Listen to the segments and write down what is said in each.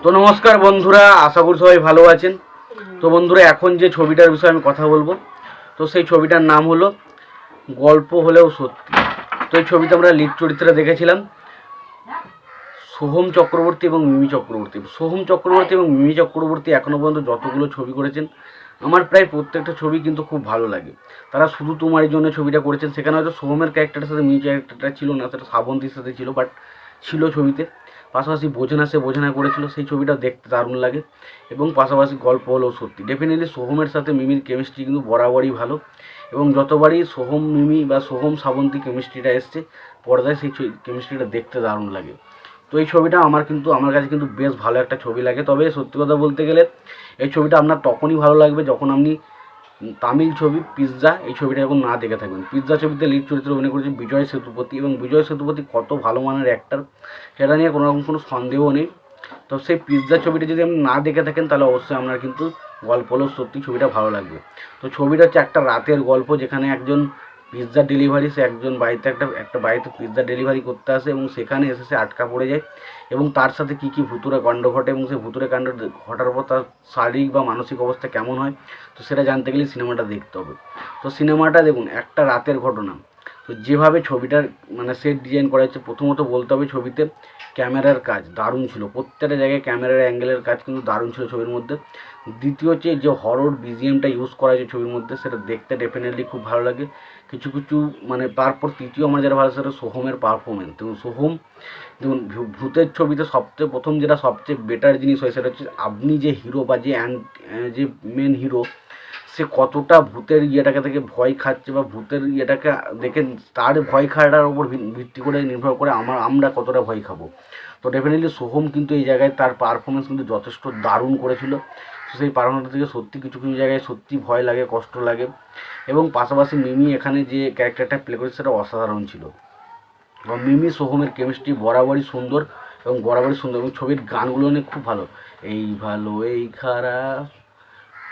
তো নমস্কার বন্ধুরা, আশা করি সবাই ভালো আছেন। তো বন্ধুরা, এখন যে ছবিটার বিষয়ে আমি কথা বলবো, তো সেই ছবিটার নাম হলো গল্প হলেও সত্যি। তো এই ছবিতে আমরা লিড চরিত্রে দেখেছিলাম সোহম চক্রবর্তী এবং মিমি চক্রবর্তী। সোহম চক্রবর্তী এবং মিমি চক্রবর্তী এখনও পর্যন্ত যতগুলো ছবি করেছেন, আমার প্রায় প্রত্যেকটা ছবি কিন্তু খুব ভালো লাগে। তারা শুধু তোমারই জন্য ছবিটা করেছেন, সেখানে হয়তো সোহমের ক্যারেক্টারের সাথে মিমি ক্যারেক্টারটা ছিল না, সেটা শ্রাবন্তীর সাথে ছিল, বাট ছিল ছবিতে। পাশাপাশি বোঝনা সে বোঝনা করেছিল, সেই ছবিটা দেখতে দারুণ লাগে। এবং পাশাপাশি গল্প হলেও সত্যি। ডেফিনেটলি সোহমের সাথে মিমির কেমিস্ট্রি কিন্তু বরাবরই ভালো, এবং যতবারই সোহম মিমি বা সোহম শ্রাবন্তী কেমিস্ট্রিটা এসছে পর্দায়, সেই কেমিস্ট্রিটা দেখতে দারুণ লাগে। তো এই ছবিটা আমার কাছে কিন্তু বেশ ভালো একটা ছবি লাগে। তবে সত্যি কথা বলতে গেলে এই ছবিটা আপনার তখনই ভালো লাগবে যখন আপনি তামিল ছবি পিৎজা এই ছবিটা যখন না দেখে থাকবেন। পিৎজা ছবিতে লিড চরিত্রে অভিনয় করেছে বিজয় সেতুপতি, এবং বিজয় সেতুপতি কত ভালো মানের অ্যাক্টর সেটা নিয়ে কোনো রকম কোনো সন্দেহ নেই। তো সেই পিৎজা ছবিটা যদি আপনি না দেখে থাকেন, তাহলে অবশ্যই আপনার কিন্তু গল্প হলেও সত্যি ছবিটা ভালো লাগবে। তো ছবিটা হচ্ছে একটা রাতের গল্প, যেখানে একজন পিৎজা ডেলিভারি, সে একজন বাড়িতে একটা বাড়িতে পিৎজা ডেলিভারি করতে আসে, এবং সেখানে এসে সে আটকা পড়ে যায়, এবং তার সাথে কী কী ভুতুড়ে কাণ্ড ঘটে, এবং সেই ভুতুড়ে কাণ্ড ঘটার পর তার শারীরিক বা মানসিক অবস্থা কেমন হয়, তো সেটা জানতে গেলে সিনেমাটা দেখতে হবে। তো সিনেমাটা দেখুন, একটা রাতের ঘটনা। তো যেভাবে ছবিটার সেট ডিজাইন করা হচ্ছে, প্রথমত বলতে হবে ছবিতে ক্যামেরার কাজ দারুণ ছিল। প্রত্যেকটা জায়গায় ক্যামেরার অ্যাঙ্গেলের কাজ কিন্তু দারুণ ছিল ছবির মধ্যে। দ্বিতীয় হচ্ছে যে হরর বিজিএমটা ইউজ করা হয়েছে ছবির মধ্যে, সেটা দেখতে ডেফিনেটলি খুব ভালো লাগে। কিছু কিছু তারপর তৃতীয় আমার যেটা ভালো সেটা সোহমের পারফরমেন্স। দেখুন সোহম, দেখুন ভূতের ছবিতে সবচেয়ে প্রথম যেটা সবচেয়ে বেটার জিনিস হয়, সেটা হচ্ছে আপনি যে হিরো বা যে মেন হিরো, সে কতটা ভূতের ইয়েটাকে থেকে ভয় খাচ্ছে, বা ভূতের ইয়েটাকে দেখে তার ভয় খাওয়াটার উপর ভিত্তি করে নির্ভর করে আমরা কতটা ভয় খাবো। তো ডেফিনেটলি সোহম কিন্তু এই জায়গায় তার পারফরমেন্স কিন্তু যথেষ্ট দারুণ করেছিল। তো সেই পারফরমেন্স থেকে সত্যি কিছু কিছু জায়গায় সত্যি ভয় লাগে, কষ্ট লাগে। এবং পাশাপাশি মিমি এখানে যে ক্যারেক্টারটা প্লে করেছে সেটা অসাধারণ ছিল। এবং মিমি সোহমের কেমিস্ট্রি বরাবরই সুন্দর, এবং ছবির গানগুলো অনেক খুব ভালো। এই ভালো এই খারাপ,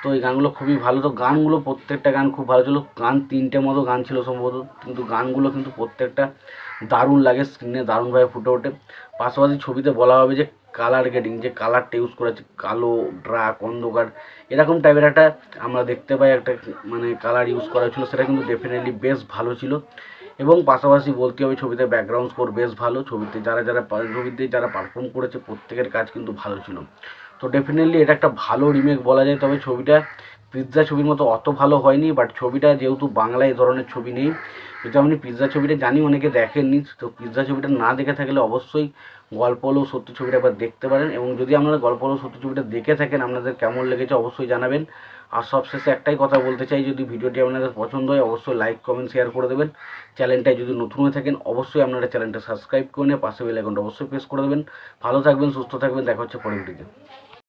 তো এই গানগুলো খুবই ভালো। তো গানগুলো প্রত্যেকটা গান খুব ভালো ছিল। গান তিনটে মতো গান ছিল সম্ভবত, কিন্তু গানগুলো কিন্তু প্রত্যেকটা দারুণ লাগে, স্ক্রিনে দারুণভাবে ফুটে ওঠে। পাশাপাশি ছবিতে বলা হবে যে কালার গ্রেডিং, যে কালারটা ইউজ করা হচ্ছে, কালো, ডার্ক, অন্ধকার, এরকম টাইপের একটা আমরা দেখতে পাই একটা কালার ইউজ করা হয়েছিলো, সেটা কিন্তু ডেফিনেটলি বেশ ভালো ছিল। এবং পাশাপাশি বলতে হবে ছবিতে ব্যাকগ্রাউন্ড স্কোর বেশ ভালো। ছবিতে যারা পারফর্ম করেছে প্রত্যেকের কাজ কিন্তু ভালো ছিল। তো ডেফিনেটলি এটা একটা ভালো রিমেক বলা যায়। তবে ছবিটা পিৎজা ছবির মতো অত ভালো হয়নি, বাট ছবিটা যেহেতু বাংলায় এই ধরনের ছবি নেই, যদি আপনি পিৎজা ছবিটা জানি অনেকে দেখেননি, তো পিৎজা ছবিটা না দেখে থাকলে অবশ্যই গল্প হলেও সত্যি ছবিটা একবার দেখতে পারেন। এবং যদি আপনারা গল্প হলেও সত্যি ছবিটা দেখে থাকেন, আপনাদের কেমন লেগেছে অবশ্যই জানাবেন। আর সবশেষে একটাই কথা বলতে চাই, যদি ভিডিওটি আপনাদের পছন্দ হয় অবশ্যই লাইক কমেন্ট শেয়ার করে দেবেন। চ্যানেলটায় যদি নতুন হয়ে থাকেন অবশ্যই আপনারা চ্যানেলটা সাবস্ক্রাইব করে নিয়ে পাশে বেল আইকনটা অবশ্যই প্রেস করে দেবেন। ভালো থাকবেন, সুস্থ থাকবেন, দেখা হচ্ছে পরের ভিডিওতে।